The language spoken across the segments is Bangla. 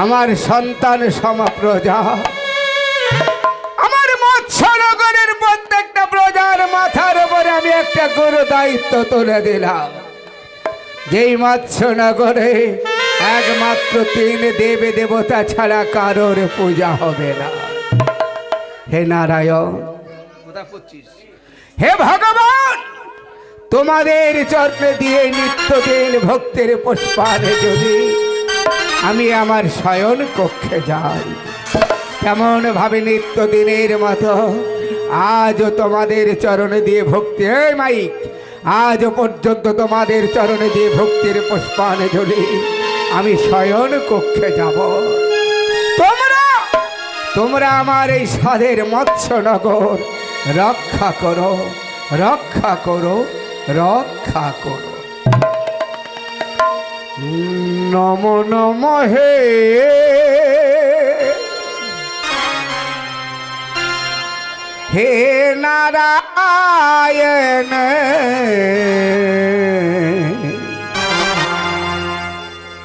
আমার সন্তান সমপ্রজা, আমার মৎস্যনগরের প্রত্যেকটা প্রজার মাথার উপরে আমি একটা গুরু দায়িত্ব তুলে দিলাম। যেই মৎস্যনগরে একমাত্র 3 দেব দেবতা ছাড়া কারোর পূজা হবে না। হে নারায়ণ, হে ভগবান, তোমাদের চরণে দিয়ে নিত্যদিন ভক্তির পুষ্পারে যদি আমি আমার শয়ন কক্ষে যাই, কেমন ভাবে নিত্যদিনের মতো আজও তোমাদের চরণে দিয়ে ভক্তি, মাইক, আজও পর্যন্ত তোমাদের চরণে দিয়ে ভক্তির পুষ্পানে ঝুলি আমি শয়ন কক্ষে যাব। তোমরা আমার এই সাধের মৎস্যনগর রক্ষা করো, রক্ষা করো, রক্ষা করো। নম নম হে হে নারায়ণ,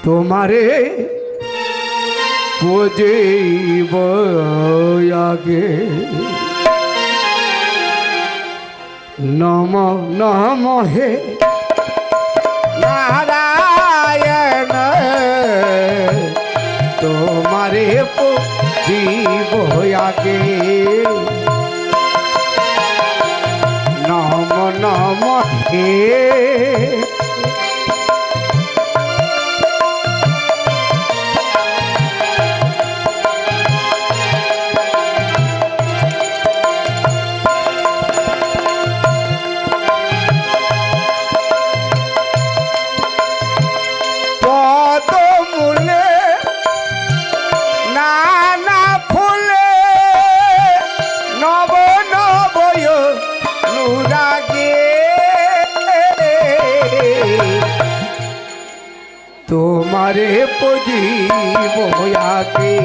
তোমারে পুজিব আগে। নম নম হে নারায়ণ, তোমারে পুজিব আগে। নম নম হে তোমারে পুজিব আগে।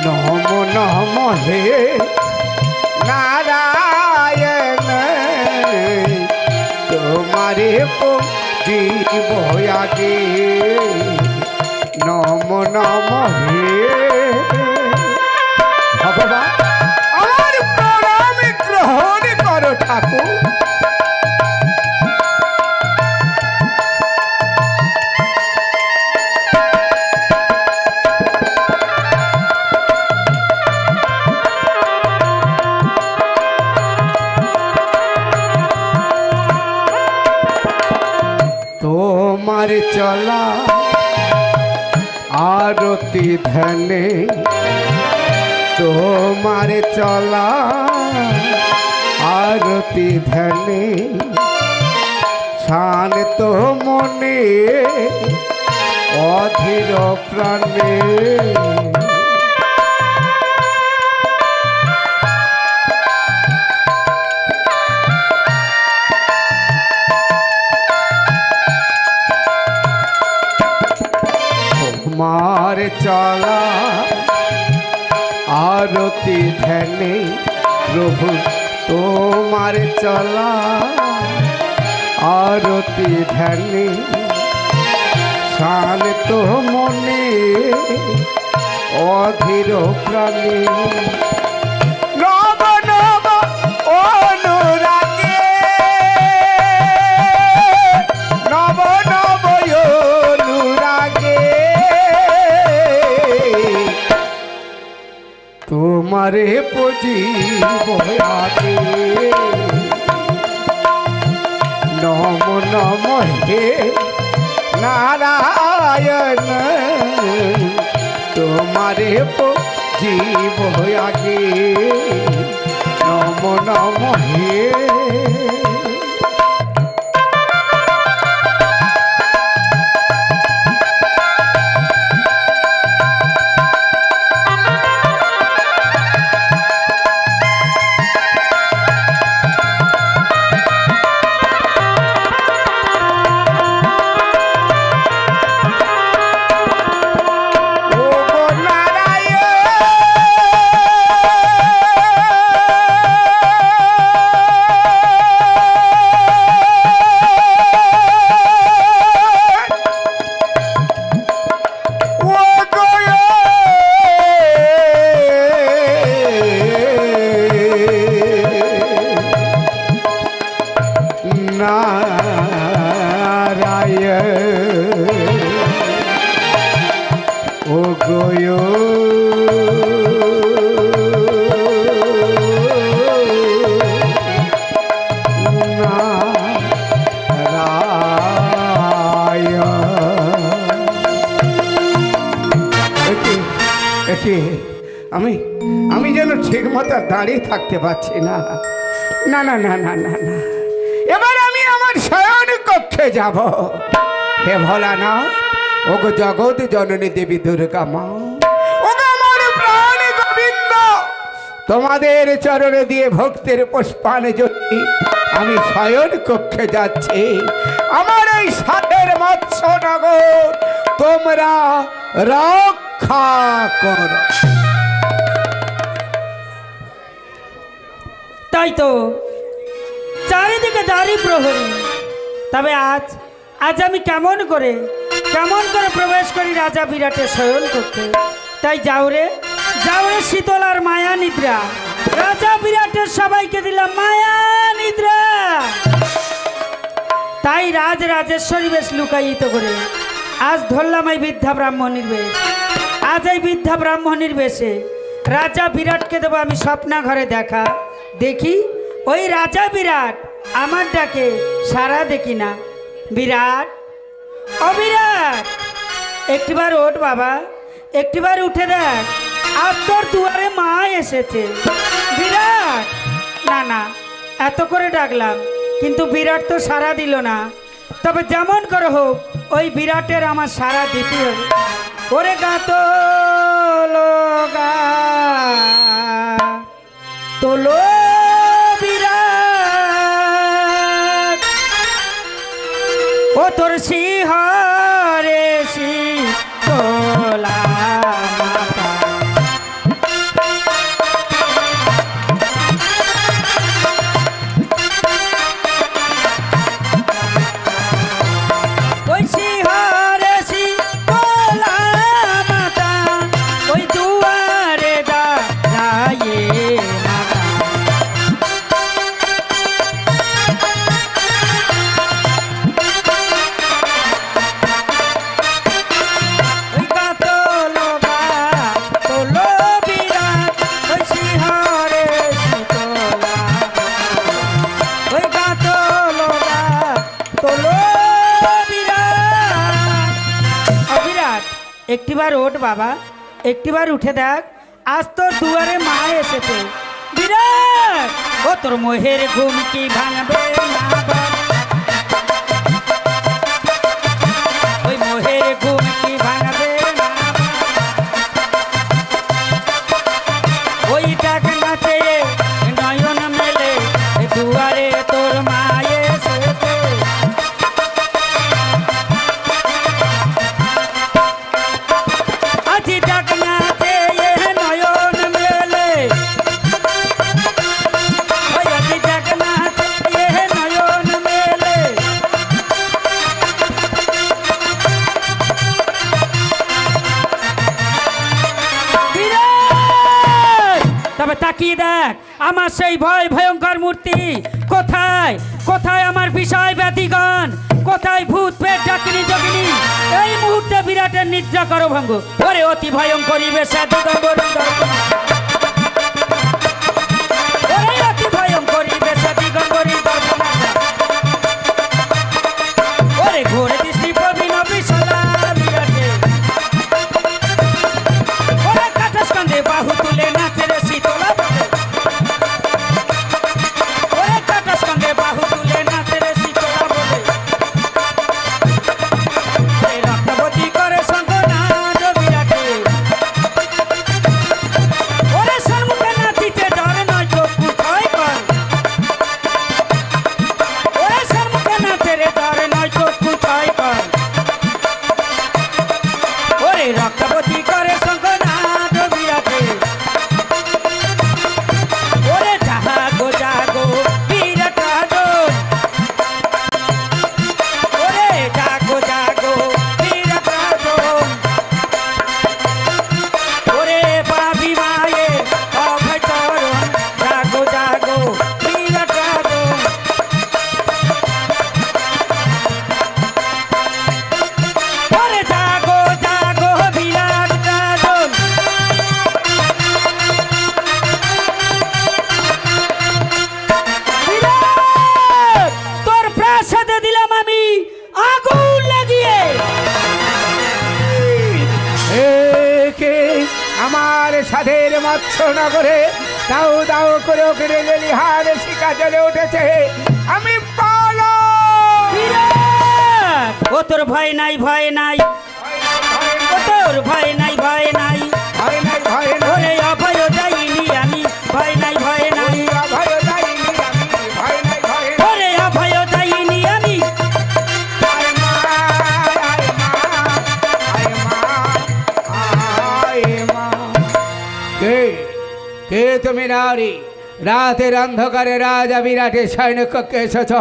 নম নম হে নারায়ণ, তোমারে পুজিব আগে। নম নম হে ভগবান, আমার প্রণাম গ্রহণ করো ঠাকুর। তোমার চলা আরতি ধ্যানে, তোমার চলা আরতি ধ্যানে, শান্ত মনে অধীর প্রাণে। তোমার চলা আরতি ধ্যানে প্রভু, তোমার চলা আরতি ধ্যানে, শান্ত মনে অধীর প্রাণে। নব নব অনুরাগে, নব নব অনুরাগে, তোমারে পুজিব আগে। নম নম হে নারায়ণ, তোমারে পুজিব আগে। নম নম হে ও গয় আমি আমি যেন ঠিক মতো দাঁড়িয়ে থাকতে পারছি না। না না না না না না, এবার আমি আমার শয়ন কক্ষে যাব। হে ভোলানাথ, ওগো জগৎ জননী দেবী দুর্গা মা, ওগো আমার প্রাণ গোবিন্দ, তোমাদের চরণে দিয়ে ভক্তের পুষ্পাঞ্জলি আমি শয়ন কক্ষে যাচ্ছি। আমার এই সাথের মৎস্যনগর তোমরা রক্ষা করো। তাই তো চারিদিকে দাঁড়ি প্রহরী, তবে আজ আমি কেমন করে প্রবেশ করি রাজা বিরাটের শয়ন কক্ষে। তাই যাও রে শীতলার মায়া নিদ্রা, রাজা বিরাটের সবাইকে দিলাম মায়া নিদ্রা। তাই রাজেশ্বরী বেশ লুকায়িত করে আজ ধরলাম এই বৃদ্ধা ব্রাহ্মণীর বেশ। আজ এই বৃদ্ধা ব্রাহ্মণীর বেশে রাজা বিরাটকে দেবো আমি স্বপ্না ঘরে দেখা। দেখি ওই রাজা বিরাট আমার ডাকে সারা দেখি না। বিরাট, ও বিরাট, একটিবার ওঠ বাবা, একটিবার উঠে দেখ, আজ তোর দুয়ারে মা এসেছে। বিরাট, না না, এত করে ডাকলাম কিন্তু বিরাট তো সারা দিল না। তবে যেমন করে হোক ওই বিরাটের আমার সারা দিতে হবে। ওরে গাতো লগা তোলো বিরাট, ও তোর শিহরে শীতলা মাতা, ওই শিহরে শীতলা মাতা, ওই দুয়ারে দাঁড়ায়ে একটিবার ওঠ বাবা, একটিবার উঠে দেখ, আজ তোর দুয়ারে মা এসেছে। বিরাট, ও তোর মোহের ঘুম কি ভাঙবে না, ওই মোহের ঘুম কি ভাঙবে না, ওই ডাক নাচে নয়ন মেলে দুয়ারে তোর মা এসেছে। তাকিয়ে দেখ আমার সেই ভয় ভয়ঙ্কর মূর্তি কোথায়, কোথায় আমার বিষয় ব্যতিগণ, কোথায় ভূত পেট ডাকিনী যোগিনী। এই মুহূর্তে বিরাটের নিদ্রা করো ভঙ্গ, ওরে অতি ভয়ঙ্করী বেশে দিগম্বরী দর্পণ, ওরে অতি ভয়ঙ্করী বেশে দিগম্বরী দর্পণ, ওরে ঘোর দৃষ্টি প্রবীণ বিশালা বিরাটে, ওরে কাঠা স্কন্ধে বাহু তুলে নাচে রে শীতলা, প্রাসাদের মৎস্য নগরে দাও দাও করে ওকে লেলিহার শিকা জ্বলে উঠেছে। আমি পালা বিরাট! ও তোর ভয় নাই, ভয় নাই, ও তোর ভয় নাই, ভয় নাই, ভয় নাই ভয় নাই ওরে অভয় যাইনি আমি, ভয় নাই, ভয় নাই, ভয় যাইনি আমি, ভয় নাই ভয় নাই। ওরে অভয় যাইনি আমি। আয় মা, আয় মা, আয় মা, আয় মা। কে কে তুমি নারী? রাতের অন্ধকারে রাজা বিরাটের সৈন্যকক্ষে এসেছ,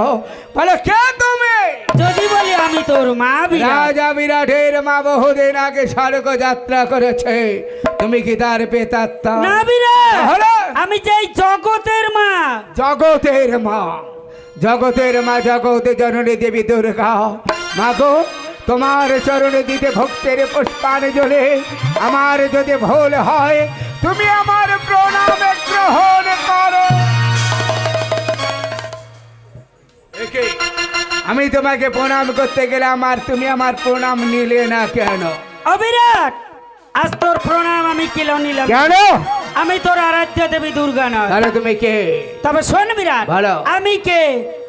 বলো কে তুমি? যদি বলি আমি তোর মা বিরাট, রাজা বিরাটের মা বহুদিন আগে স্বর্গ যাত্রা করেছে, তুমি কি তার পেতাত্তা? না বিরাট, তাহলে? আমি চাই জগতের মা। জগতের মা, জগতের মা, জগতে জননী দেবী দুর্গা। মা গো, তোমার চরণে দিতে ভক্তের পুষ্পাঞ্জলি। আমার যদি ভুল হয় তুমি আমার প্রণাম গ্রহণ করো। একে, আমি তোমাকে প্রণাম করতে গেলে তুমি আমার প্রণাম নিলে না কেন? অবিরাট, আজ তোর প্রণাম আমি কিলো নিলাম। কেন? আমি তোর আরাধ্য দেবী দুর্গা নয়। তাহলে তুমি কে? তবে শোন বিরাট, বলো। আমি কে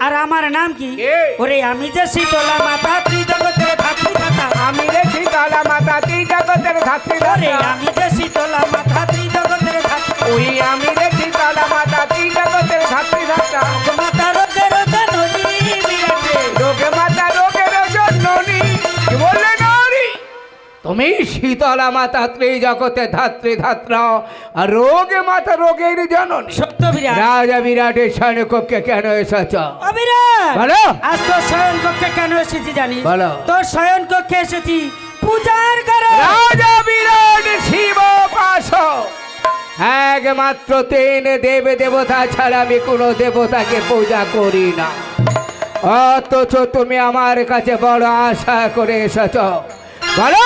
আর আমার নাম কি? কে? ওরে আমি যে শীতলা মাতা, ত্রিজগতের ধাত্রী দাতা। আমি রে শীতলা মাতা, তুই জগতের ধাত্রী ওরে দাতা। আমি যে শীতলা মাতা, ত্রিজগতের ধাত্রী। ওই আমি রে শীতলা মাতা, তুই জগতের ধাত্রী দাতা। মাতা রোগের জননী বিরাটে। রোগে মাতা রোগের জননী। কি বললে নারী? তুমি শীতলা মাতা, তুই জগতের ধাত্রী ধাত্রা, আর রোগে মাতা রোগের জননী। সত্য বিরাট। রাজা বিরাটের সৈন্যকক্ষে কেন এসেছ? অবিরাট, বলো। আজ তোর শয়ন কক্ষে কেন এসেছি জানিস? বলো। তোর শয়ন কক্ষে এসেছি পূজার কারণ। রাজা বিরাট শিব উপাসক, একমাত্র 3 দেব দেবতা ছাড়া আমি কোনো দেবতাকে পূজা করি না। অথচ তুমি আমার কাছে বড় আশা করে এসেছ, বলো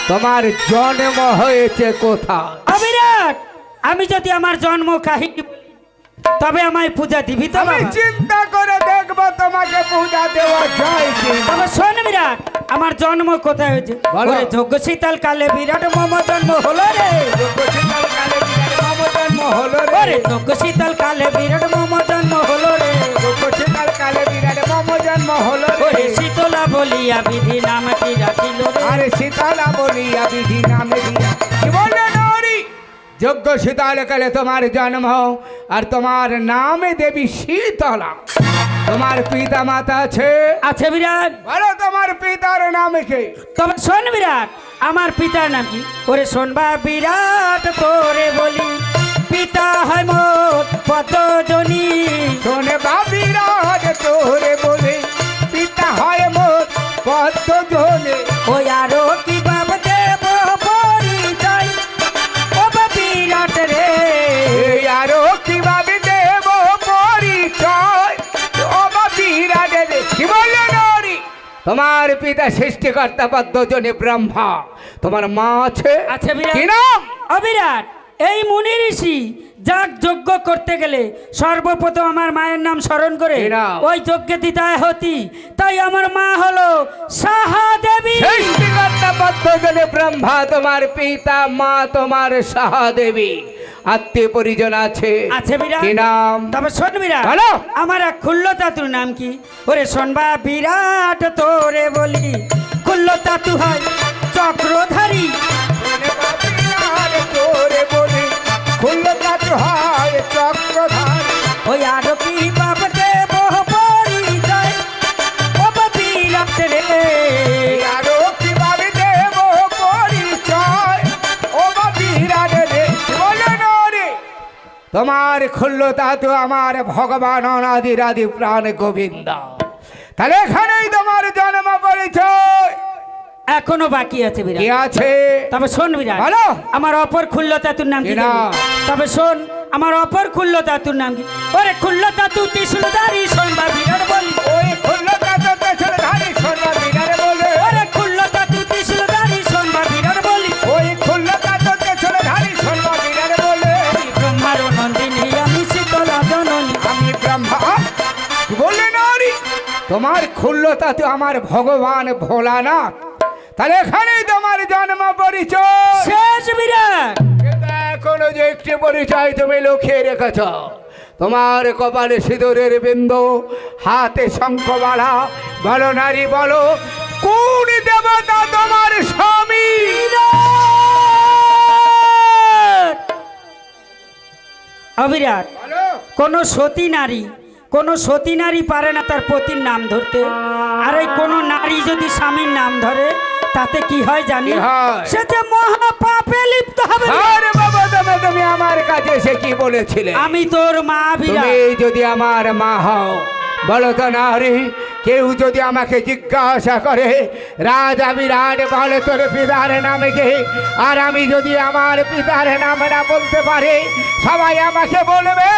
তোমার জন্ম হয়েছে কোথায়? অবিরাট, আমি যদি আমার জন্ম কাহিনী তবে আমায় পূজা দিবি তো আমি বাবা? চিন্তা করে দেখবো তোমাকে পূজা দেওয়া যায় কি না। তবে শোন বিরাট, আমার জন্ম কোথায় হয়েছে? বলো। ওরে যোগ্য শীতল কালে বিরাট মম জন্ম হলো রে। শীতলকালে বিরাট মম জন্ম হলো ওরে রে। যোগ্য শীতল কালে বিরাট মম জন্ম হলো রে। শীতলকালে বিরাট মম জন্ম হলো ওরে রে। শীতলা বলিয়া বিধি নামটি রাখিল রে। আরে শীতলা বলিয়া বিধি নামে দিয়া কি বললে নারী? যোগ্য শীতলকালে তোমার জন্ম, আর তোমার নামে দেবী শীতলা। তোমার পিতা মাতা আছে? আছে বিরাট। বলো তোমার পিতার নাম কি? তবে শোন বিরাট, আমার পিতার নাম কি? ওরে শোনবা বিরাট তোরে বলি, পিতা হয় মোট পদ্মজনী। শোনে বাবিরাজ তোরে বলে, পিতা হয় মোর পদ্মজনে। ওই আরো কি বাব দেব পরিচয়, ও বা বিরাট রে। এই আরো কিভাবে দেব পরিচয়, ও বা বিরাট রে। কি বললে নারী? তোমার পিতা সৃষ্টিকর্তা পদ্মজনে ব্রহ্মা, তোমার মা আছে? আছে বিরাট। কি নাম? অবিরাট, এই মুনি ঋষি যাগ যজ্ঞ করতে গেলে সর্বপ্রথম আমার মায়ের নাম স্মরণ করে কি নাম? ওই যজ্ঞে দিতায় হতি। তাই আমার মা হলো সাহা দেবী। সৃষ্টিকর্তা পদ্মজনে ব্রহ্মা তোমার পিতা, মা তোমার সাহা দেবী। আত্মীয় পরিজন আছে? আছে বিরাট। কি নাম? তবে শোন বিরাট, বলো। আমার এক খুল্লতাতুর নাম কি? ওরে শোনবা বিরাট তোরে বলি, খুল্লতাতু হয় চক্রধারী। তোরে বলি খুল্লতাত হয় চক্রধারী। ওই আরো কি বাপ দেব পরিচয়, ও বা বিরাট রে। আরো কিভাবে দেব পরিচয়, ও বা বিরাট রে। বলে নারী, তোমার খুল্লতা তো আমার ভগবান অনাদিরাদি প্রাণ গোবিন্দ। তাহলে এখানেই তোমার জন্ম পরিচয়। এখনো বাকি আছে কি বিরাট। আছে? তবে শোন বিরাট, বলো। আমার অপর খুল্লতাতুর নাম কি কি নাম? জানিস? তবে শোন, আমার অপর খুল্লতাতুর নাম কি? ওরে খুল্লতাতু ত্রিশূলধারী শোনবা বিরাট বলি। ওই খুল্লতা তো ত্রিশূলধারী শোনবা বিরাট বলে। ওরে খুল্লতাতু ত্রিশূলধারী শোনবা বিরাট বলি। ওই খুল্লতা তো ত্রিশূলধারী শোনবা বিরাট বলে। ব্রহ্মার নন্দিনী আমি শীতলা জননী। আমি ব্রহ্মা। কি বললে নারী? তোমার খুল্লতা তো আমার ভগবান ভোলানাথ। তাহলে এখানেই তোমার জন্ম পরিচয়। শেষ বিরাট। দেখ এখনো যে একটি পরিচয় তুমি লুকিয়ে রেখেছ। তোমার কপালে সিঁদুরের বিন্দু, হাতে শঙ্খমালা। বলো নারী বলো, কোন দেবতা তোমার স্বামী? অবিরাট, বলো। কোন সতী নারী পারে না তার পতির নাম ধরতে। আর এই কোন নারী যদি স্বামীর নাম ধরে তাতে কি হয় জানি? কি হয়? সে যে মহা পাপে লিপ্ত হবে। আরে বাবা, তুমি আমার কাছে এসে কি বলেছিলে? আমি তোর মা বিরাট। তুমি যদি আমার মা হও, বলো তো নারী, কেউ যদি আমাকে জিজ্ঞাসা করে রাজা বিরাট বলে তোর পিতার নামে কে, আর আমি যদি আমার পিতার নাম না বলতে পারি, সবাই আমাকে বলবে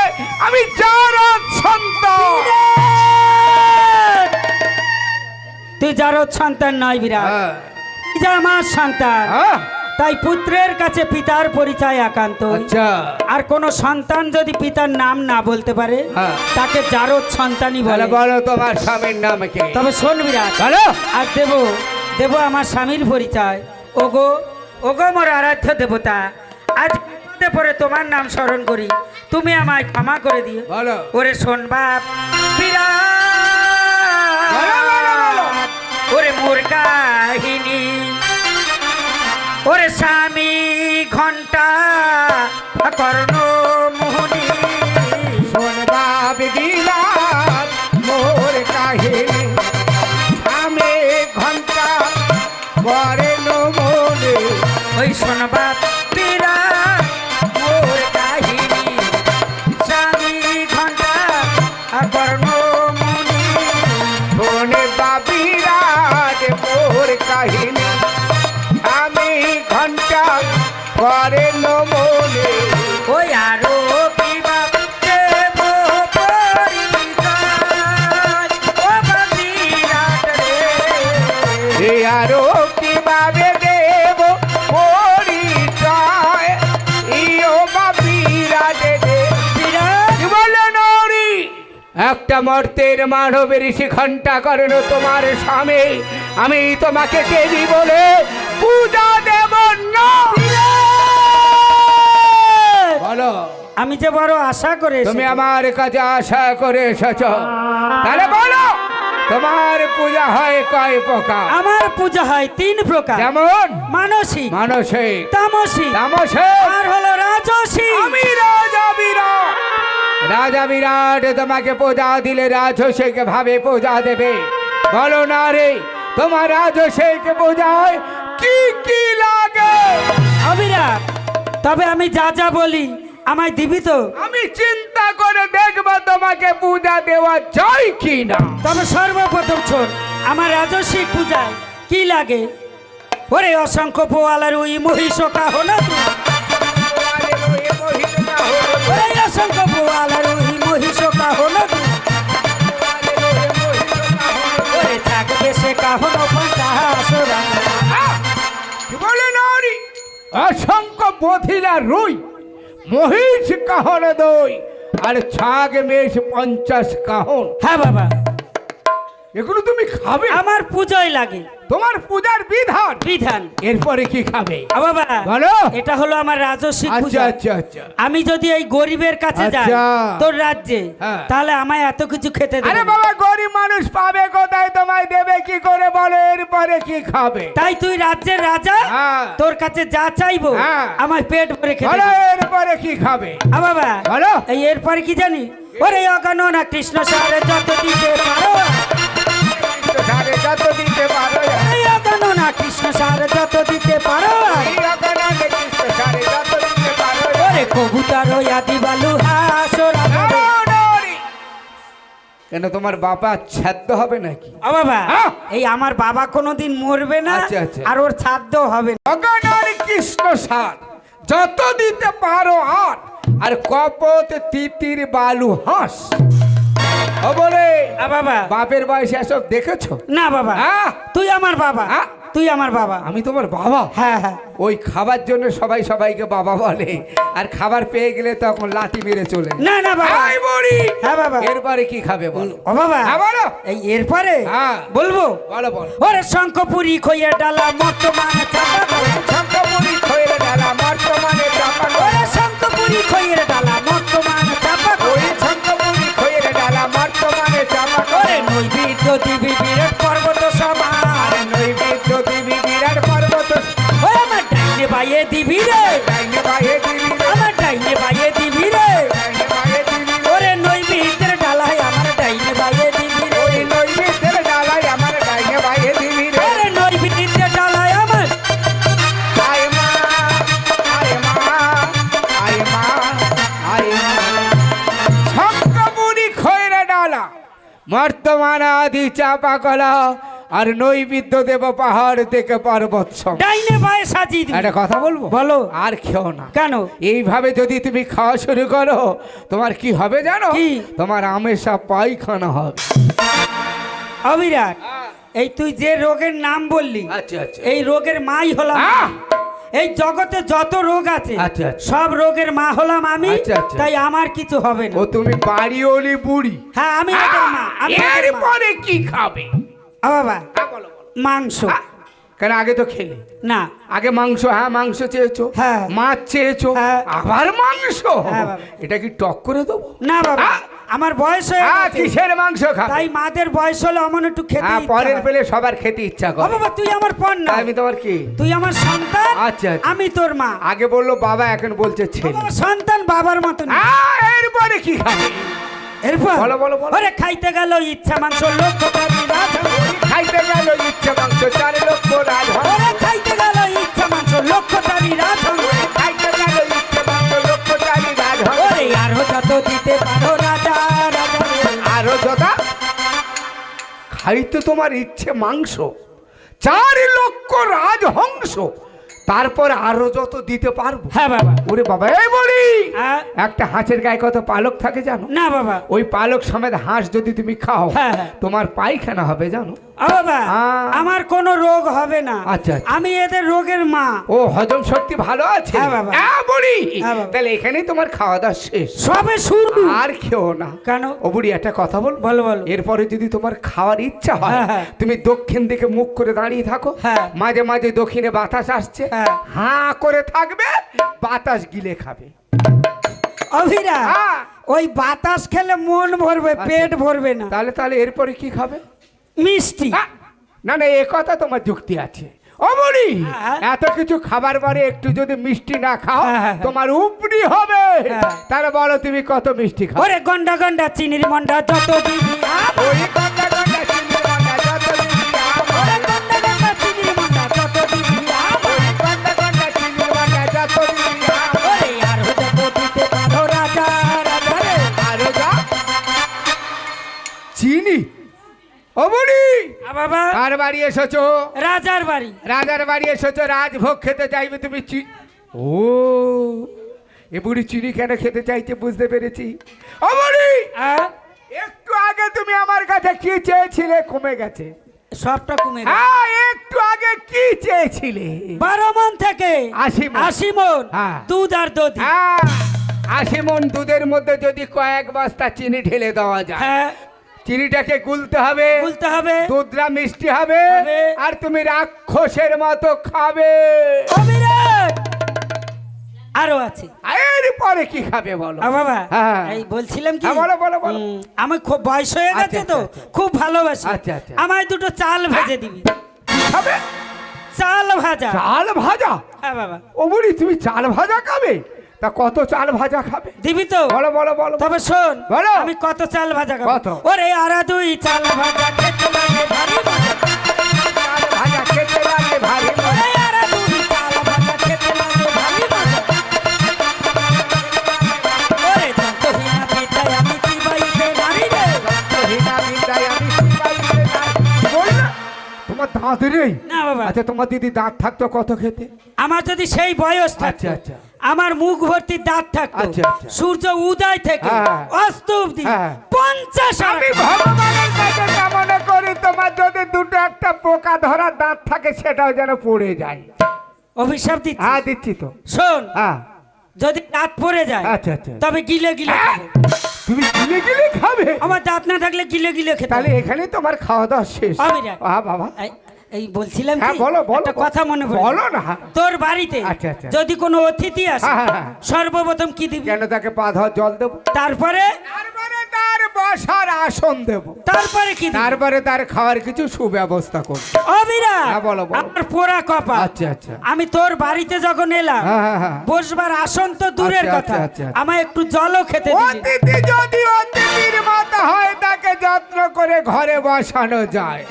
আমি জারদ সন্তান। তুই জারদ সন্তান নয় বিরাট, হ্যাঁ। তুই যে আমার সন্তান। হ্যাঁ? তাই পুত্রের কাছে পিতার পরিচয় একান্ত। আচ্ছা। আর কোন সন্তান যদি পিতার নাম না বলতে পারে হ্যাঁ। তাকে জারদ সন্তানই বলে। তাহলে বলো তোমার স্বামীর নাম কে? তবে শোন বিরাট, বলো। আর দেব আমার স্বামীর পরিচয়। ওগো মোর আরাধ্য দেবতা, আজ বিপদে পড়ে তোমার নাম স্মরণ করি, তুমি আমায় ক্ষমা করে দিও। বলো। ওরে শোন বাপ বলো, বলো, বলো। বিরাট, ওরে মোর কাহিনী, ওরে স্বামী ঘন্টা কর্ণ মোহনী। শোনবা বিরাট মোর কাহিনী, আমি ঘন্টা করে মনে। ওই শোনবা বিরাট মোর কাহিনী, স্বামী ঘন্টা কর্ণ মোহনী। শোনবা বিরাট মোর কাহিনী, আমি ঘন্টা করে মনে। ওই আরো কি বাপ দেব পরিচয়, ও বাপ বিরাট রে। এ আরো কিভাবে দেব পরিচয়, ইও বা বিরাট রে। বিরাট কি বলে নারী? একটা মর্তের মানবের শিখনটা করেন তোমার স্বামী, আমি তোমাকে দেবী বলে পূজা দেব না। বলো, আমি যে বড় আশা করে তুমি এসেছি। আমার কাছে আশা করে এসেছ, তাহলে বলো তোমার পূজা হয় কয় প্রকার? আমার পূজা হয় 3 প্রকার। যেমন মানসিক, মানসিক, তামসিক, তামসিক, আর হলো রাজসিক। আমি রাজা বিরাট। রাজা বিরাট তোমাকে পূজা দিলে রাজসিক ভাবে পূজা দেবে। বলো না রে, তোমার রাজসিক পূজায় কি কি লাগে? অবিরাট, তবে আমি যা যা বলি আমায় দিবি তো? আমি চিন্তা করে দেখবো তোমাকে পূজা দেওয়া যায় কি না। তবে সর্বপ্রথম শোন, আমার রাজস্বিক পূজায় কি লাগে? ওরে অসংখ্য পোয়ালার ওই মহিষকা হলো তুই। ওরে অসংখ্য পোয়ালার ওই মহিষকা হলো তুই। ওরে থাকবে সে কাহনো 50 রাত। কি বলে নারী? অসংখ্য বধিলা রুই, মহিষ কাহন দই, আর ছাগ মেষ 50 কাহন। হ্যাঁ বাবা, এগুলো তুমি খাবে? আমার পুজোয় লাগে। তোমার পূজার বিধান। বিধান। এরপরে কি খাবে? বাবা বলো। এটা হলো আমার রাজস্বিক আচ্ছা পূজা। আচ্ছা আচ্ছা। আমি যদি এই গরিবের কাছে যাই আচ্ছা। তোর রাজ্যে, হ্যাঁ। তাহলে আমায় এত কিছু খেতে দেবে আরে না। বাবা, গরিব মানুষ পাবে কোথায়? তোমায় দেবে কি করে? বলো এরপরে কি খাবে? তাই তুই রাজ্যের রাজা, হ্যাঁ। তোর কাছে যা চাইবো হ্যাঁ। আমায় পেট ভরে খেতে বলো দে। এরপরে কি খাবে? বাবা বলো। এই এরপরে কি জানি? ওরে অগণনা কৃষ্ণ সারে যত দিতে পারো, সাড়ে যত দিতে পারো, এই অগণনা কৃষ্ণ সারে যত দিতে পারো। এই অগণনে কৃষ্ণ সাড়ে যত দিতে পারো। ওরে কবুতর আদি বালু হাসরা। নারী। কেন তোমার বাবা ছাদ্য হবে নাকি? বাবা হ্যাঁ। এই আমার বাবা কোনোদিন মরবে না, আচ্ছা, আচ্ছা। আর ওর ছাদ্য হবে না। অগণনে কৃষ্ণ সার যত দিতে পারো আর কপত তিতির বালু হাঁস। ও বলে বাবা বাপের বয়সে এসব দেখেছো? না বাবা, হ্যাঁ। তুই আমার বাবা। হ্যাঁ। তুই আমার বাবা। আমি তোমার বাবা? হ্যাঁ হ্যাঁ। ওই খাবার জন্য সবাই সবাইকে বাবা বলে, আর খাবার পেয়ে গেলে তখন লাথি মেরে চলে। না না বাবা। এই বুড়ি। হ্যাঁ বাবা। এরপরে কি খাবে বলো? ও বাবা হ্যাঁ, বলো। এই এরপরে হ্যাঁ। বলবো। বলো বলো। ওরে শঙ্খপুরি খইয়া ডালা বর্তমানে চাপা। শঙ্খপুরি খইয়ের ডালা বর্তমানে চাপা। ওরে বাইয়ে দিবি রে, ডাইনে বায়ে দিবি রে, আমার ডাইনে বাইয়ে দিবি রে, ডাইনে বায়ে দিবি রে, ওরে নৈবেদ্যের ডালায় আমার ডাইনে বাইয়ে দিবি রে, ওই নৈবেদ্যের ডালায় আমার ডাইনে বায়ে দিবি রে। ওরে নৈবেদ্যের ডালায় আমার আয় মা, আয় মা, আয় মা, আয় মা। শঙ্করপুরী খৈরা ডালা, বর্তমান আদি চাপা কলা, আর নৈবেদ্য দেব পাহাড় থেকে পর্বত সম। ডাইনে বায়ে সাজিয়ে দিবি। একটা কথা বলবো, বলো। আর খেও না। কেন? এইভাবে যদি তুমি খাওয়া শুরু করো, তোমার কি হবে জানো? কি? তোমার আমেশা পায়খানা হবে। অবিরাট, এই তুই যে রোগের নাম বললি, আচ্ছা আচ্ছা। এই রোগের মাই হলাম আমি। আহ! এই জগতে যত রোগ আছে আচ্ছা, আচ্ছা। সব রোগের মা হলাম আমি। আচ্ছা, আচ্ছা। তাই আমার কিছু হবে না। ও তুমি বাড়িওলি বুড়ি। হ্যাঁ, আমি ওদের মা, আমি ওদের মা। এরপরে কি খাবে? বাবা, বলো বলো। মাংস। কেন আগে তো খেলে? না, আগে মাংস, হ্যাঁ মাংস চেয়েছো, হ্যাঁ। মাছ চেয়েছো, হ্যাঁ। আবার মাংস। হ্যাঁ, বাবা। এটা কি টক করে দেবো? না বাবা, হ্যাঁ। আমার বয়স হয়ে হ্যাঁ, গেছে। কিসের মাংস খাবে? তাই মাদের বয়স হলে আমার একটু খেতে হ্যাঁ, ইচ্ছা পরের হয়। পেলে সবার খেতে ইচ্ছা ও করে। বাবা, তুই আমার পর না, তাই আমি তোমার কি? তুই আমার সন্তান। আচ্ছা, আচ্ছা। আমি তোর মা। আগে বললো বাবা, এখন বলছে ছেলে। বাবা, সন্তান বাবার মতন। এরপরে কি খাবে? এরপর বলো, বলো, বলো। ওরে খাইতে গেল ইচ্ছা মাংস লক্ষ প্রাণী রাজহংস। খাইতে গেল ইচ্ছে মাংস 4 লক্ষ রাজহংস। ওরে খাইতে গেল ইচ্ছা মাংস লক্ষ প্রাণী রাজহংস। খাইতে গেল ইচ্ছে মাংস লক্ষ 4 রাজহংস। ওরে আরো যত দিতে পারো রাজা রাজা রে। আরো যথা খাইতে তোমার ইচ্ছে মাংস 4 লক্ষ রাজহংস, তারপর আরো যত দিতে পারবো। হ্যাঁ বাবা। ওরে বাবা, এই বলি হ্যাঁ? একটা হাঁসের গায়ে কত পালক থাকে জানো? না বাবা। ওই পালক সমেত হাঁস যদি তুমি খাও, হ্যাঁ, হ্যাঁ। তোমার পায়খানা হবে জানো? ও বাবা, আমার কোনো রোগ হবে না। আচ্ছা, আচ্ছা। আমি এদের রোগের মা। ও হজম শক্তি ভালো আছে। হ্যাঁ, বাবা। বুড়ি, হ্যাঁ, বাবা। তাহলে এখানেই তোমার খাওয়া দাওয়া শেষ, সবে শুরু। আর খেও না। কেন? ও বুড়ি, একটা কথা বল। বলো, বলো। এরপরে যদি তোমার খাওয়ার ইচ্ছা হয়, হ্যাঁ, হ্যাঁ। তুমি দক্ষিণ দিকে মুখ করে দাঁড়িয়ে থাকো। হ্যাঁ। মাঝে মাঝে দক্ষিণে বাতাস আসছে, হ্যাঁ। হাঁ করে থাকবে, বাতাস গিলে খাবে। অভিরা, হ্যাঁ। ওই বাতাস খেলে মন ভরবে, পেট ভরবে না। তাহলে তাহলে এরপরে কি খাবে? মিষ্টি। আহ! না না, এ কথা তোমার যুক্তি আছে। ও বুড়ি, হ্যাঁ। এত কিছু খাবার পরে একটু যদি মিষ্টি না খাও, হ্যাঁ, হ্যাঁ, তোমার উপরি হবে। হ্যাঁ। তাহলে বলো তুমি কত মিষ্টি খাও? ওরে গন্ডা গন্ডা চিনির মন্ডা যত দিবি আম। ওই গন্ডা গন্ডা চিনির গন্ডা যত দিবি আম। ওরে গন্ডা গন্ডা চিনির মন্ডা যত দিবি আম। ওই গন্ডা গন্ডা চিনির গন্ডা যত দিবি আম। ওরে আরো যত দিতে পারো রাজা রাজা রে। আরো যা চিনি। ও বুড়ি, বাবা, কার বাড়ি এসেছো? রাজার বাড়ি। রাজার বাড়ি এসেছো, রাজভোগ খেতে চাইবে তুমি। ও, এ বুড়ি চিনি কেন খেতে চাইছে বুঝতে পেরেছি। ও বুড়ি, আহ, একটু আগে তুমি আমার কাছে কি চেয়েছিলে? কমে গেছে। সবটা কমে গেছে। হ্যাঁ, একটু আগে কি চেয়েছিলে? 12 মণ থেকে 80 মণ। 80 মণ হ্যাঁ। দুধ আর দধি। হ্যাঁ, 80 মণ দুধের মধ্যে যদি কয়েক বস্তা চিনি ঢেলে দেওয়া যায়, হ্যাঁ, চিনিটাকে গুলতে হবে, বলতে হবে। দুধটা মিষ্টি হবে, হবে। আর তুমি রাক্ষসের মতো খাবে। অবিরাট আরো আছে। এরপরে কি খাবে বলো? বাবা, হ্যাঁ। এই বলছিলাম কি, হ্যাঁ, বলো, বলো, বলো। আমি খুব বয়স হয়ে গেছে আচ্ছা, তো, আচ্ছা, আচ্ছা। খুব ভালোবাসি। আচ্ছা, আচ্ছা। আমায় দুটো চাল ভেজে দিবি। খাবে চাল ভাজা। চাল ভাজা? হ্যাঁ বাবা। ও বুড়ি, তুমি চাল ভাজা খাবে? তা কত চাল ভাজা খাবে? দিবি তো? বলো বলো বলো। তবে শোন, বলো। আমি কত চাল ভাজা খাবো। কত? ওরে আরা দুই চাল ভাজা খেতে লাগে ভারী মজা। চাল ভাজা খেতে লাগে ভারী মজা। ওরে আরা দুই চাল ভাজা খেতে লাগে ভারী মজা। ওরে দন্তহীনা পিতায় আমি চিবাইতে নারী রে। দন্তহীনা বিদ্যায় আমি শিখাইতে নাই। বললে? তোমার দাঁত রে? না বাবা, আচ্ছা, তোমার দিদি দাঁত থাকতো কত খেতে? আমার যদি সেই বয়স থাকতো, আচ্ছা, আচ্ছা। আমার মুখ ভর্তি দাঁত থাকতো, আচ্ছা, আচ্ছা। সূর্য উদয় থেকে হ্যাঁ। অস্ত অব্দি হ্যাঁ। 50 আমি ভগবানের কাছে কামনা করি তোমার যদি দুটো একটা পোকা ধরা দাঁত থাকে, সেটাও যেন পড়ে যায়। অভিশাপ দিচ্ছি। হ্যাঁ, দিচ্ছি তো। শোন, হ্যাঁ, যদি দাঁত পড়ে যায়, আচ্ছা, আচ্ছা। তবে গিলে গিলে হ্যাঁ? খাবো। তুমি গিলে গিলে খাবে? আমার দাঁত না থাকলে গিলে গিলে খেতে তাহলে হবে। এখানে তোমার খাওয়া দাওয়া শেষ। অবিরাট। বাবা, এই বলছিলাম হ্যাঁ, কি, বলো, বলো, একটা বলো। কথা মনে পড়ে। বলো না। তোর বাড়িতে আচ্ছা, আচ্ছা। যদি কোনো অতিথি আসে, হ্যাঁ, হ্যাঁ, হ্যাঁ। সর্বপ্রথম কি দিবি? কেন তাকে পা ধোয়ার জল দেবো? তারপরে তার বসার আসন দেব, তারপরে কি দিবি? তারপরে তার খাওয়ার কিছু সুব্যবস্থা করব। ও বিরাট, হ্যাঁ, বলো, বলো। আমার পোড়া কপাল। আচ্ছা আচ্ছা, আমি তোর বাড়িতে যখন এলাম, হ্যাঁ হ্যাঁ হ্যাঁ, বসবার আসন তো দূরের আচ্ছা, কথা, আচ্ছা, আচ্ছা, আচ্ছা। আমায় একটু জলও খেতে দিবি। অতিথি যদি অতিথির মতো হয় তাকে যত্ন করে ঘরে বসানো যায়,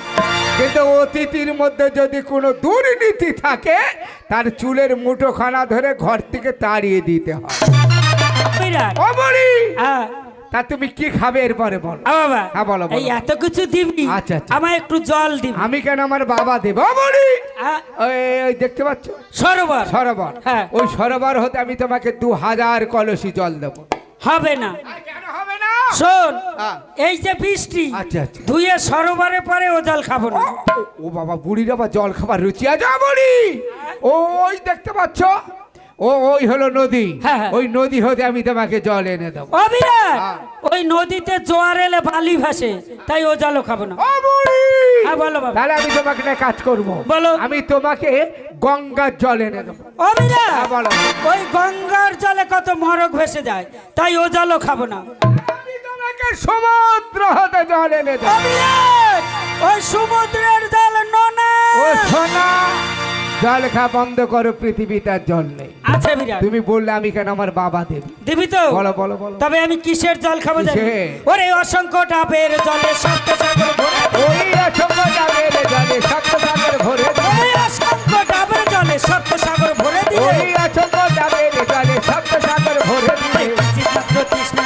কিন্তু অতিথির মধ্যে যদি কোনো দুর্নীতি থাকে তার চুলের মুঠোখানা ধরে ঘর থেকে তাড়িয়ে দিতে হয়। বিরাট, ও বলি, হ্যাঁ, তা তুমি কি খাবে এরপরে বলো? ও বাবা, হ্যাঁ, বলো, বলো। এই এত কিছু দিবি, আচ্ছা, আচ্ছা। আমায় একটু জল দিবি। আমি কেন, আমার বাবা দেব। ও বলি, হ্যাঁ, ওই দেখতে পাচ্ছ সরোবর সরোবর, হ্যাঁ। ওই সরোবর হতে আমি তোমাকে 2000 কলসি জল দেবো। হবে না। কেন হবে না? শোন, হ্যাঁ। এই যে বৃষ্টি, আচ্ছা, আচ্ছা। ধুয়ে সরোবরে পরে ও জল খাবো না। ও বাবা, বুড়ির আবার জল খাবার রুচি আছে। বুড়ি, ওই দেখতে পাচ্ছ, ওই হলো নদী, হ্যাঁ, হ্যাঁ। ওই নদী হতে আমি তোমাকে জল এনে দেবো। ও বিরাট, হ্যাঁ। ওই নদীতে জোয়ার এলে বালি ভাসে, তাই ও জলও খাবো না। ও বুড়ি, হ্যাঁ, বলো বাবা। তাহলে আমি তোমাকে একটা কাজ করবো, বলো। আমি তোমাকে গঙ্গার জল এনে দেবো। ও বিরাট, হ্যাঁ, বলো। ওই গঙ্গার জলে কত মরক ভেসে যায়, তাই ও জলও খাবো না। আমি তোমাকে সমুদ্র হতে জল এনে ও দেবো। বিরাট, ওই সমুদ্রের জল নোনা। ও সোনা, জল খা বন্ধ করো, পৃথিবী তার জল নেই। আচ্ছা বিরাট, তুমি বললে আমি কেন, আমার বাবা দেবে। দিবি তো? বলো, বলো, বলো। তবে আমি কিসের জল খাবো জানি? কিসের? ওরে অসংখ্য ডাবের জলে সপ্ত সাগর ভরে, ওই অসংখ্য ডাবের জলে সপ্ত সাগর ভরে দিলে, ওই অসংখ্য ডাবের জলে সপ্ত সাগর ভরে দিলে, ওই অসংখ্য ডাবের জলে সপ্ত সাগর ভরে দিলে, চিত্ত তৃষ্ণা